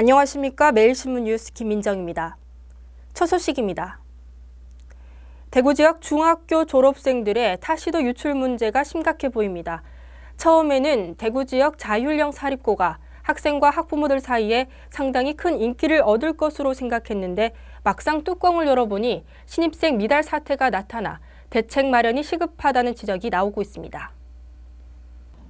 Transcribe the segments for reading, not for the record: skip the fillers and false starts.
안녕하십니까. 매일신문 뉴스 김민정입니다. 첫 소식입니다. 대구 지역 중학교 졸업생들의 타시도 유출 문제가 심각해 보입니다. 처음에는 대구 지역 자율형 사립고가 학생과 학부모들 사이에 상당히 큰 인기를 얻을 것으로 생각했는데 막상 뚜껑을 열어보니 신입생 미달 사태가 나타나 대책 마련이 시급하다는 지적이 나오고 있습니다.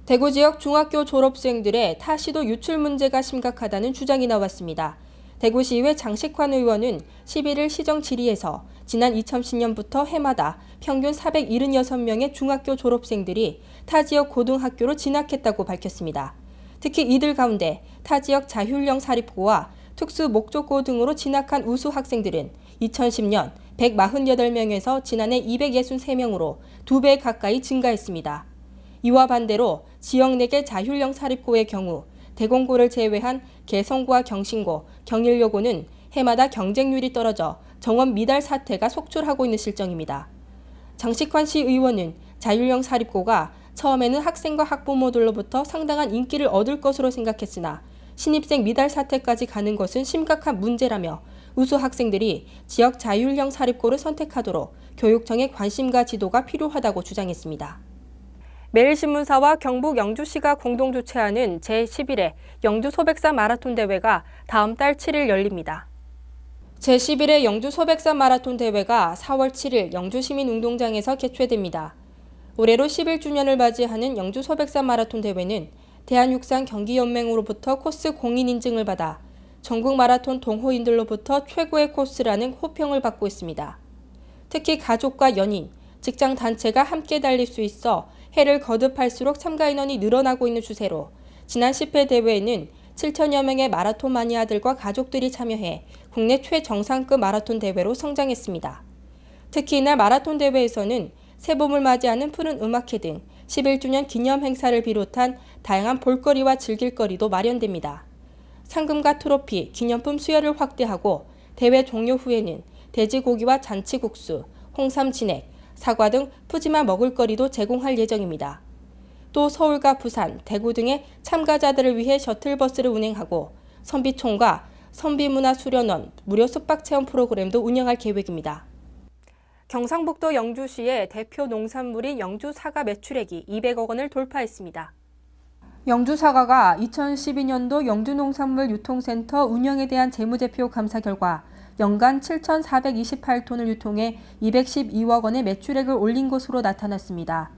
대구 지역 중학교 졸업생들의 타시도 유출 문제가 심각하다는 주장이 나왔습니다. 대구시의회 장식환 의원은 11일 시정 질의에서 지난 2010년부터 해마다 평균 476명의 중학교 졸업생들이 타 지역 고등학교로 진학했다고 밝혔습니다. 특히 이들 가운데 타 지역 자율형 사립고와 특수 목적고 등으로 진학한 우수 학생들은 2010년 148명에서 지난해 263명으로 2배 가까이 증가했습니다. 이와 반대로 지역 4개 자율형 사립고의 경우 대공고를 제외한 개성고와 경신고, 경일여고는 해마다 경쟁률이 떨어져 정원 미달 사태가 속출하고 있는 실정입니다. 장식환 시 의원은 자율형 사립고가 처음에는 학생과 학부모들로부터 상당한 인기를 얻을 것으로 생각했으나 신입생 미달 사태까지 가는 것은 심각한 문제라며 우수 학생들이 지역 자율형 사립고를 선택하도록 교육청의 관심과 지도가 필요하다고 주장했습니다. 매일신문사와 경북 영주시가 공동 주최하는 제11회 영주 소백산 마라톤 대회가 다음 달 7일 열립니다. 제11회 영주 소백산 마라톤 대회가 4월 7일 영주시민운동장에서 개최됩니다. 올해로 11주년을 맞이하는 영주 소백산 마라톤 대회는 대한육상경기연맹으로부터 코스 공인 인증을 받아 전국 마라톤 동호인들로부터 최고의 코스라는 호평을 받고 있습니다. 특히 가족과 연인, 직장 단체가 함께 달릴 수 있어 해를 거듭할수록 참가 인원이 늘어나고 있는 추세로 지난 10회 대회에는 7천여 명의 마라톤 마니아들과 가족들이 참여해 국내 최정상급 마라톤 대회로 성장했습니다. 특히 이날 마라톤 대회에서는 새봄을 맞이하는 푸른 음악회 등 11주년 기념 행사를 비롯한 다양한 볼거리와 즐길거리도 마련됩니다. 상금과 트로피, 기념품 수여를 확대하고 대회 종료 후에는 돼지고기와 잔치국수, 홍삼 진액, 사과 등 푸짐한 먹을거리도 제공할 예정입니다. 또 서울과 부산, 대구 등의 참가자들을 위해 셔틀버스를 운행하고 선비촌과 선비문화수련원 무료 숙박체험 프로그램도 운영할 계획입니다. 경상북도 영주시의 대표 농산물인 영주사과 매출액이 200억 원을 돌파했습니다. 영주사과가 2012년도 영주농산물유통센터 운영에 대한 재무제표 감사 결과 연간 7,428톤을 유통해 212억 원의 매출액을 올린 것으로 나타났습니다.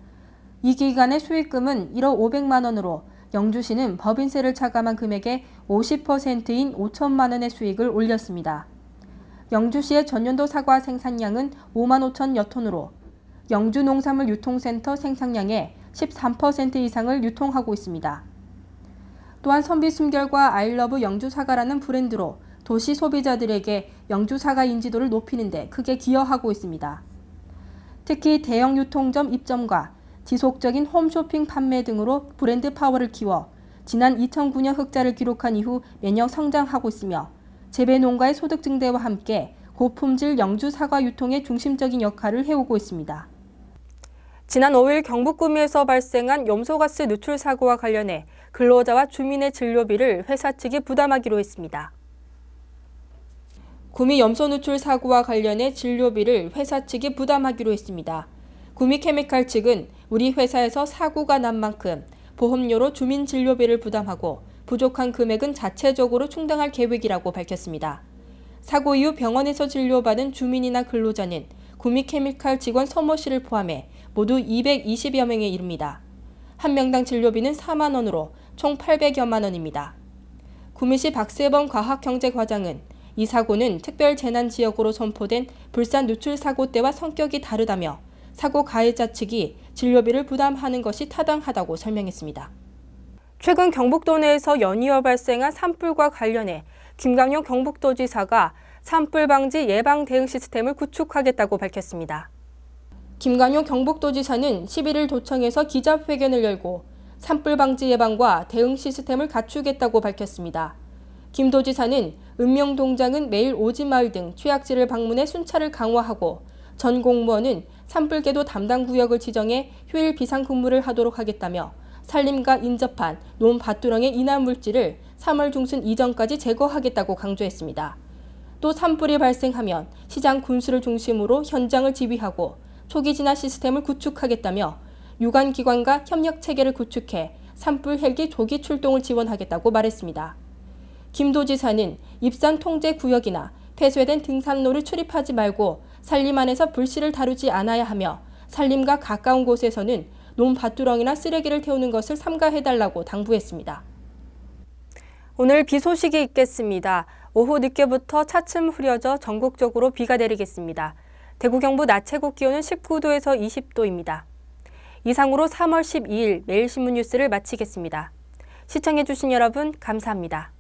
이 기간의 수익금은 1억 500만 원으로 영주시는 법인세를 차감한 금액의 50%인 5천만 원의 수익을 올렸습니다. 영주시의 전년도 사과 생산량은 5만 5천여 톤으로 영주농산물유통센터 생산량의 13% 이상을 유통하고 있습니다. 또한 선비순결과 아이러브 영주사과라는 브랜드로 도시 소비자들에게 영주사과 인지도를 높이는 데 크게 기여하고 있습니다. 특히 대형 유통점 입점과 지속적인 홈쇼핑 판매 등으로 브랜드 파워를 키워 지난 2009년 흑자를 기록한 이후 매년 성장하고 있으며 재배농가의 소득 증대와 함께 고품질 영주사과 유통의 중심적인 역할을 해오고 있습니다. 지난 5일 경북 구미에서 발생한 염소가스 누출 사고와 관련해 근로자와 주민의 진료비를 회사 측이 부담하기로 했습니다. 구미 염소 누출 사고와 관련해 진료비를 회사 측이 부담하기로 했습니다. 구미케미칼 측은 우리 회사에서 사고가 난 만큼 보험료로 주민 진료비를 부담하고 부족한 금액은 자체적으로 충당할 계획이라고 밝혔습니다. 사고 이후 병원에서 진료받은 주민이나 근로자는 구미케미칼 직원 서모 씨를 포함해 모두 220여 명에 이릅니다. 한 명당 진료비는 4만 원으로 총 800여만 원입니다. 구미시 박세범 과학경제과장은 이 사고는 특별재난지역으로 선포된 불산 누출 사고 때와 성격이 다르다며 사고 가해자 측이 진료비를 부담하는 것이 타당하다고 설명했습니다. 최근 경북도 내에서 연이어 발생한 산불과 관련해 김강용 경북도지사가 산불 방지 예방 대응 시스템을 구축하겠다고 밝혔습니다. 김강용 경북도지사는 11일 도청에서 기자회견을 열고 산불 방지 예방과 대응 시스템을 갖추겠다고 밝혔습니다. 김 도지사는 읍명동장은 매일 오지마을 등 취약지를 방문해 순찰을 강화하고 전 공무원은 산불계도 담당 구역을 지정해 휴일 비상근무를 하도록 하겠다며 산림과 인접한 논 밭두렁의 인화물질을 3월 중순 이전까지 제거하겠다고 강조했습니다. 또 산불이 발생하면 시장 군수를 중심으로 현장을 지휘하고 초기 진화 시스템을 구축하겠다며 유관기관과 협력 체계를 구축해 산불 헬기 조기 출동을 지원하겠다고 말했습니다. 김 도지사는 입산 통제 구역이나 폐쇄된 등산로를 출입하지 말고 산림 안에서 불씨를 다루지 않아야 하며 산림과 가까운 곳에서는 논밭두렁이나 쓰레기를 태우는 것을 삼가해달라고 당부했습니다. 오늘 비 소식이 있겠습니다. 오후 늦게부터 차츰 흐려져 전국적으로 비가 내리겠습니다. 대구 경북 낮 최고 기온은 19도에서 20도입니다. 이상으로 3월 12일 매일신문 뉴스를 마치겠습니다. 시청해주신 여러분 감사합니다.